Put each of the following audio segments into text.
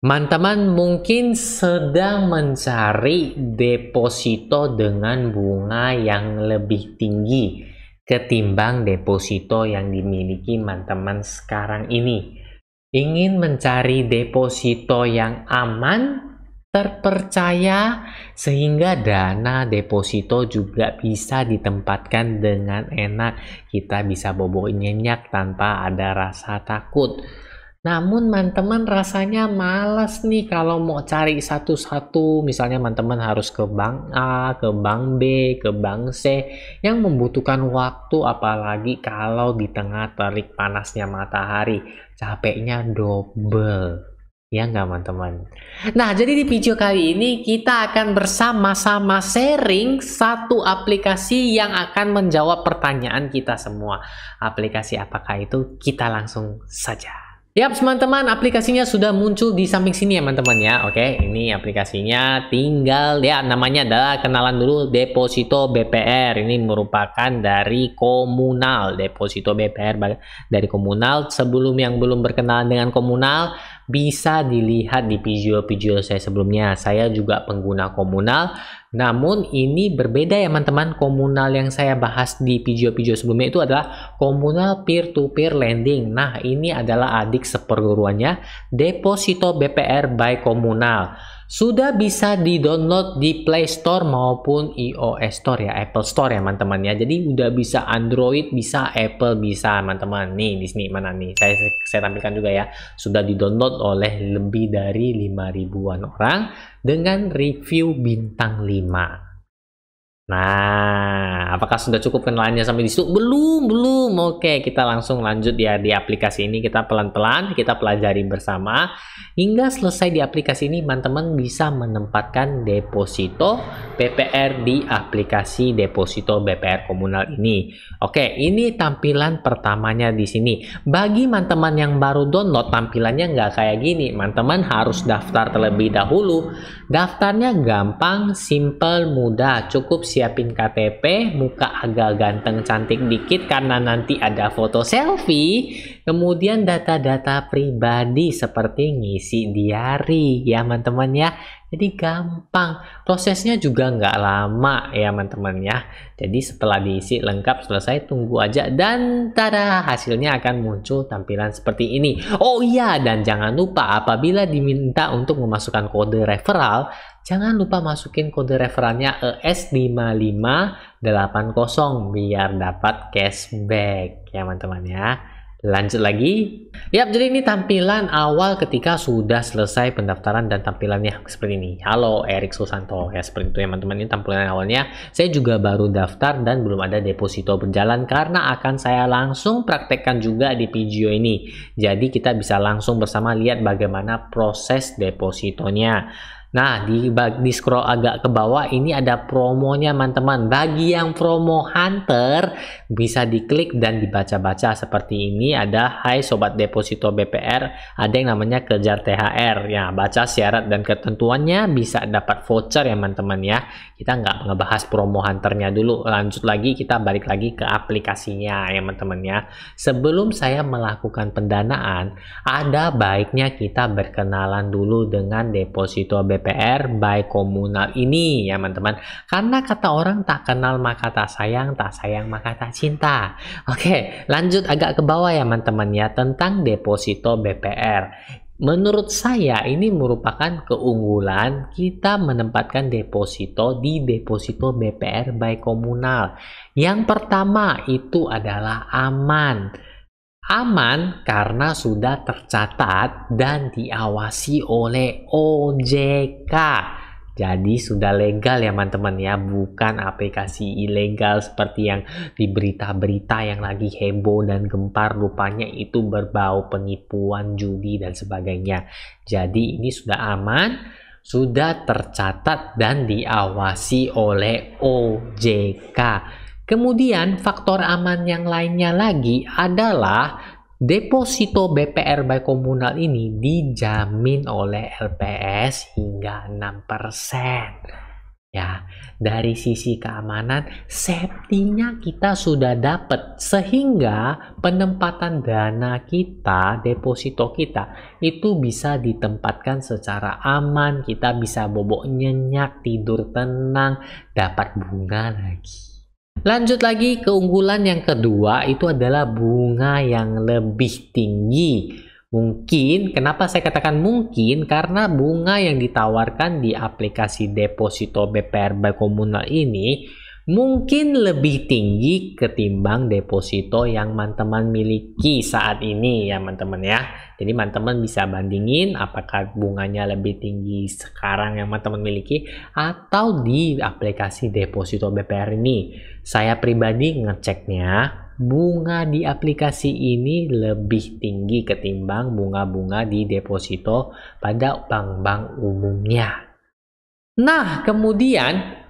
Teman-teman mungkin sedang mencari deposito dengan bunga yang lebih tinggi ketimbang deposito yang dimiliki teman-teman sekarang ini. Ingin mencari deposito yang aman, terpercaya, sehingga dana deposito juga bisa ditempatkan dengan enak. Kita bisa bobo nyenyak tanpa ada rasa takut. Namun teman-teman rasanya malas nih kalau mau cari satu-satu, misalnya teman-teman harus ke bank A, ke bank B, ke bank C, yang membutuhkan waktu, apalagi kalau di tengah terik panasnya matahari, capeknya double. Ya nggak teman-teman? Nah, jadi di video kali ini kita akan bersama-sama sharing satu aplikasi yang akan menjawab pertanyaan kita semua. Aplikasi apakah itu? Kita langsung saja. Yap, teman-teman, aplikasinya sudah muncul di samping sini ya, teman-teman ya. Oke, ini aplikasinya, tinggal ya, namanya adalah kenalan dulu, Deposito BPR. Ini merupakan dari Komunal, Deposito BPR dari Komunal. Sebelum yang belum berkenalan dengan Komunal, bisa dilihat di video-video saya sebelumnya. Saya juga pengguna Komunal. Namun ini berbeda ya teman-teman. Komunal yang saya bahas di video-video sebelumnya itu adalah Komunal peer-to-peer lending. Nah, ini adalah adik seperguruannya, Deposito BPR by Komunal. Sudah bisa di-download di Play Store maupun iOS Store ya, Apple Store ya teman-teman ya. Jadi udah bisa Android, bisa Apple, bisa teman-teman. Nih di sini mana nih? Saya tampilkan juga ya. Sudah di-download oleh lebih dari 5.000-an orang dengan review bintang 5. Nah, apakah sudah cukup kenalannya sampai di situ? Belum. Oke, kita langsung lanjut ya di aplikasi ini. Kita pelan-pelan, kita pelajari bersama. Hingga selesai di aplikasi ini, teman-teman bisa menempatkan deposito BPR di aplikasi Deposito BPR Komunal ini. Oke, ini tampilan pertamanya di sini. Bagi teman-teman yang baru download, tampilannya nggak kayak gini. Teman-teman harus daftar terlebih dahulu. Daftarnya gampang, simple, mudah. Cukup siapin KTP, muka agak ganteng cantik dikit karena nanti ada foto selfie, kemudian data-data pribadi seperti ngisi diary ya teman-teman ya. Jadi gampang, prosesnya juga nggak lama ya teman-teman ya. Jadi setelah diisi lengkap selesai, tunggu aja dan tada, hasilnya akan muncul tampilan seperti ini. Oh iya, dan jangan lupa apabila diminta untuk memasukkan kode referral, jangan lupa masukin kode referralnya ES5580 biar dapat cashback ya teman-teman ya. Lanjut lagi. Yap, jadi ini tampilan awal ketika sudah selesai pendaftaran dan tampilannya seperti ini. Halo Erik Susanto ya, seperti itu ya teman-teman. Ini tampilan awalnya. Saya juga baru daftar dan belum ada deposito berjalan karena akan saya langsung praktekkan juga di video ini. Jadi kita bisa langsung bersama lihat bagaimana proses depositonya. Nah, di scroll agak ke bawah ini ada promonya teman-teman. Bagi yang promo hunter bisa diklik dan dibaca-baca seperti ini. Ada Hai Sobat Deposito BPR, ada yang namanya kejar THR ya, baca syarat dan ketentuannya, bisa dapat voucher ya teman-teman ya. Kita nggak ngebahas promo hunternya dulu, lanjut lagi, kita balik lagi ke aplikasinya ya teman-teman ya. Sebelum saya melakukan pendanaan, ada baiknya kita berkenalan dulu dengan Deposito BPR by Komunal ini ya teman-teman. Karena kata orang tak kenal maka tak sayang maka tak cinta. Oke, lanjut agak ke bawah ya teman-teman ya, tentang Deposito BPR. Menurut saya ini merupakan keunggulan kita menempatkan deposito di Deposito BPR by Komunal. Yang pertama itu adalah aman. Aman karena sudah tercatat dan diawasi oleh OJK. Jadi sudah legal ya teman-teman ya, bukan aplikasi ilegal seperti yang di berita-berita yang lagi heboh dan gempar, rupanya itu berbau penipuan, judi dan sebagainya. Jadi ini sudah aman, sudah tercatat dan diawasi oleh OJK. Kemudian faktor aman yang lainnya lagi adalah Deposito BPR by Komunal ini dijamin oleh LPS hingga 6%. Ya, dari sisi keamanan, safety-nya kita sudah dapat sehingga penempatan dana kita, deposito kita itu bisa ditempatkan secara aman, kita bisa bobok nyenyak, tidur tenang, dapat bunga lagi. Lanjut lagi, keunggulan yang kedua itu adalah bunga yang lebih tinggi. Mungkin, kenapa saya katakan mungkin? Karena bunga yang ditawarkan di aplikasi deposito BPR Bank Komunal ini mungkin lebih tinggi ketimbang deposito yang teman-teman miliki saat ini ya teman-teman ya. Jadi teman-teman bisa bandingin apakah bunganya lebih tinggi sekarang yang teman-teman miliki atau di aplikasi deposito BPR ini. Saya pribadi ngeceknya bunga di aplikasi ini lebih tinggi ketimbang bunga-bunga di deposito pada bank-bank umumnya. Nah, kemudian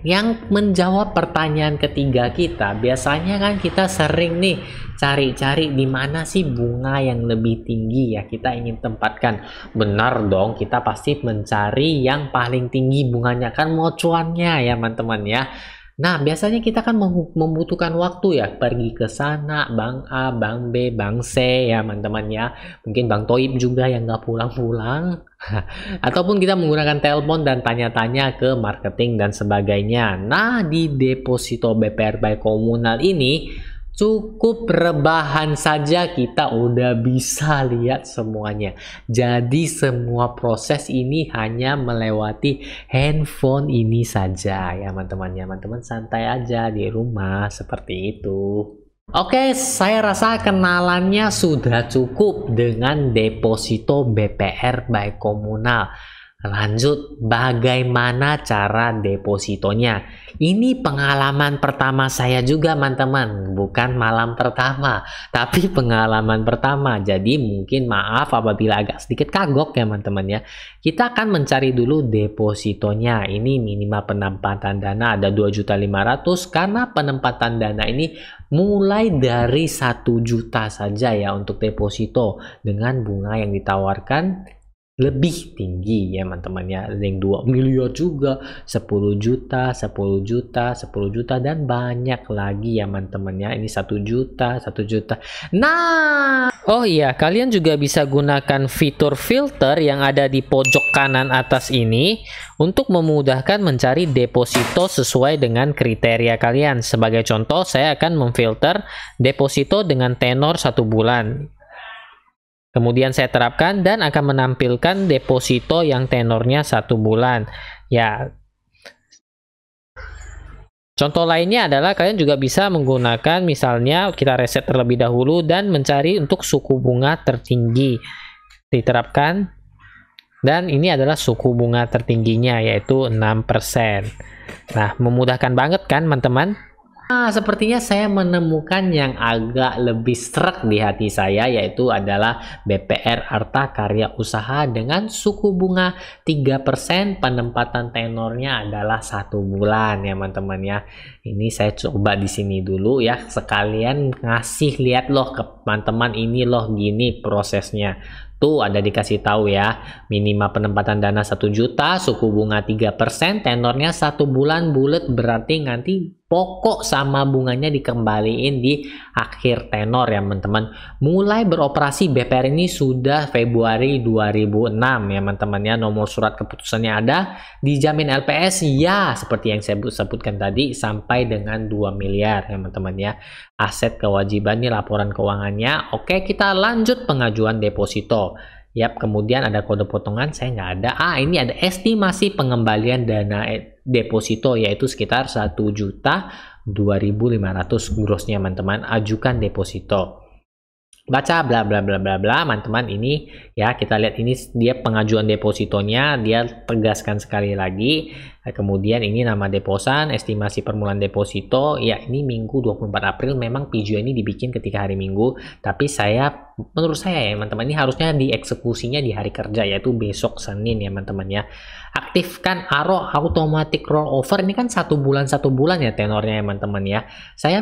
yang menjawab pertanyaan ketiga kita, biasanya kan kita sering nih cari-cari di mana sih bunga yang lebih tinggi ya kita ingin tempatkan. Benar dong, kita pasti mencari yang paling tinggi bunganya, kan mau cuannya ya teman-teman ya. Nah, biasanya kita kan membutuhkan waktu ya, pergi ke sana, Bank A, Bank B, Bank C ya teman-teman ya. Mungkin Bank Toib juga yang nggak pulang-pulang. Ataupun kita menggunakan telepon dan tanya-tanya ke marketing dan sebagainya. Nah, di deposito BPR Bank Komunal ini cukup rebahan saja kita udah bisa lihat semuanya. Jadi semua proses ini hanya melewati handphone ini saja ya teman-teman ya. Teman-teman santai aja di rumah seperti itu. Oke, saya rasa kenalannya sudah cukup dengan deposito BPR Bank Komunal. Lanjut, bagaimana cara depositonya? Ini pengalaman pertama saya juga, teman-teman. Bukan malam pertama, tapi pengalaman pertama. Jadi mungkin maaf apabila agak sedikit kagok ya, teman-teman ya. Kita akan mencari dulu depositonya. Ini minimal penempatan dana ada 2.500.000 karena penempatan dana ini mulai dari 1 juta saja ya untuk deposito dengan bunga yang ditawarkan lebih tinggi ya teman-teman ya. Ada yang 2 miliar juga, 10 juta, 10 juta, 10 juta dan banyak lagi ya teman-teman ya. Ini 1 juta, 1 juta. Nah, oh iya, kalian juga bisa gunakan fitur filter yang ada di pojok kanan atas ini untuk memudahkan mencari deposito sesuai dengan kriteria kalian. Sebagai contoh, saya akan memfilter deposito dengan tenor 1 bulan. Kemudian saya terapkan dan akan menampilkan deposito yang tenornya 1 bulan. Ya. Contoh lainnya adalah kalian juga bisa menggunakan misalnya kita reset terlebih dahulu dan mencari untuk suku bunga tertinggi. Diterapkan. Dan ini adalah suku bunga tertingginya yaitu 6%. Nah, memudahkan banget kan teman-teman? Nah, sepertinya saya menemukan yang agak lebih serak di hati saya yaitu adalah BPR Arta Karya Usaha dengan suku bunga 3%, penempatan tenornya adalah 1 bulan ya teman-teman ya. Ini saya coba di sini dulu ya, sekalian ngasih lihat loh ke teman-teman, ini loh gini prosesnya. Tuh ada dikasih tahu ya, minimal penempatan dana 1 juta, suku bunga 3%, tenornya 1 bulan bulat, berarti nanti pokok sama bunganya dikembaliin di akhir tenor ya teman-teman. Mulai beroperasi BPR ini sudah Februari 2006 ya teman-teman ya. Nomor surat keputusannya ada, dijamin LPS ya seperti yang saya sebutkan tadi sampai dengan 2 miliar ya teman-teman ya. Aset kewajiban nih laporan keuangannya. Oke, kita lanjut pengajuan deposito. Yap, kemudian ada kode potongan, saya nggak ada. Ini ada estimasi pengembalian dana deposito yaitu sekitar 1.2.500.000 grossnya teman-teman. Ajukan deposito. Baca bla bla bla bla bla teman-teman. Ini ya kita lihat, ini dia pengajuan depositonya, dia tegaskan sekali lagi. Kemudian ini nama deposan, estimasi permulaan deposito ya, ini Minggu 24 April. Memang video ini dibikin ketika hari Minggu, tapi menurut saya ya teman-teman, ini harusnya dieksekusinya di hari kerja yaitu besok Senin ya teman-teman ya. Aktifkan ARO automatic rollover, ini kan 1 bulan ya tenornya ya teman-teman ya. Saya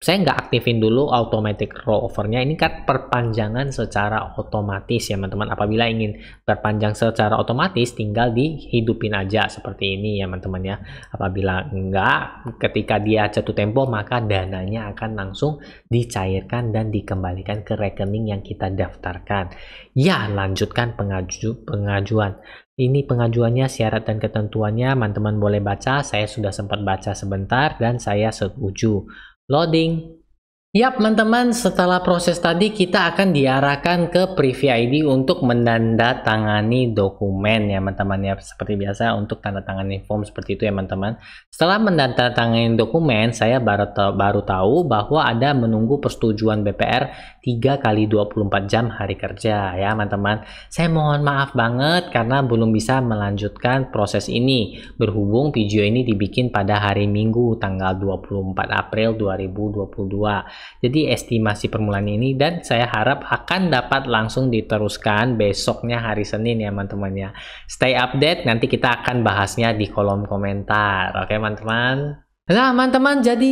saya nggak aktifin dulu automatic rollovernya. Ini kan perpanjangan secara otomatis ya teman-teman. Apabila ingin perpanjang secara otomatis, tinggal dihidupin aja seperti ini ya teman-teman ya. Apabila enggak, ketika dia jatuh tempo, maka dananya akan langsung dicairkan dan dikembalikan ke rekening yang kita daftarkan. Ya, lanjutkan pengajuan. Ini pengajuannya, syarat dan ketentuannya, teman-teman boleh baca. Saya sudah sempat baca sebentar dan saya setuju. Loading. Yap, teman-teman, setelah proses tadi kita akan diarahkan ke Privy ID untuk menandatangani dokumen ya teman-teman ya. Seperti biasa untuk tanda tangani form seperti itu ya teman-teman. Setelah menandatangani dokumen, saya baru tahu bahwa ada menunggu persetujuan BPR 3 kali 24 jam hari kerja ya teman-teman. Saya mohon maaf banget karena belum bisa melanjutkan proses ini berhubung video ini dibikin pada hari Minggu tanggal 24 April 2022. Jadi estimasi permulaan ini dan saya harap akan dapat langsung diteruskan besoknya hari Senin ya teman-teman ya. Stay update, nanti kita akan bahasnya di kolom komentar. Oke teman-teman. Nah teman-teman, jadi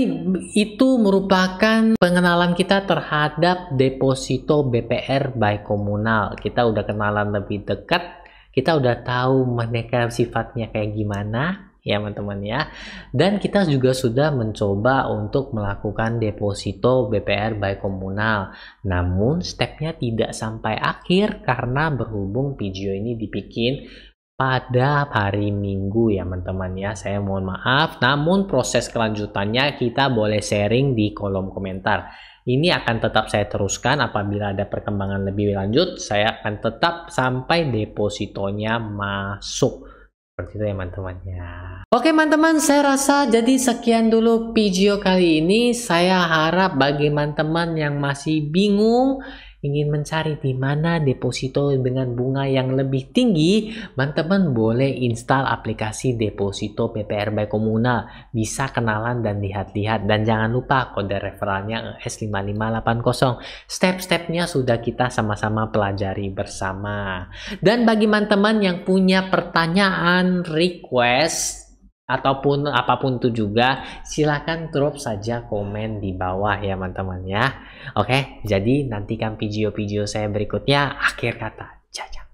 itu merupakan pengenalan kita terhadap deposito BPR by komunal. Kita udah kenalan lebih dekat, kita udah tahu mereka sifatnya kayak gimana ya teman-teman ya. Dan kita juga sudah mencoba untuk melakukan deposito BPR by komunal. Namun stepnya tidak sampai akhir karena berhubung video ini dibikin pada hari Minggu ya teman-teman ya. Saya mohon maaf, namun proses kelanjutannya kita boleh sharing di kolom komentar. Ini akan tetap saya teruskan. Apabila ada perkembangan lebih lanjut, saya akan tetap sampai depositonya masuk. Seperti itu ya teman-teman ya. Oke teman-teman, saya rasa jadi sekian dulu video kali ini. Saya harap bagi teman-teman yang masih bingung ingin mencari di mana deposito dengan bunga yang lebih tinggi, teman-teman boleh install aplikasi deposito BPR by komunal. Bisa kenalan dan lihat-lihat, dan jangan lupa kode referralnya S5580. Step-stepnya sudah kita sama-sama pelajari bersama. Dan bagi teman-teman yang punya pertanyaan, request ataupun apapun itu juga, silahkan drop saja komen di bawah ya teman-teman ya. Oke, jadi nantikan video-video saya berikutnya. Akhir kata, caca.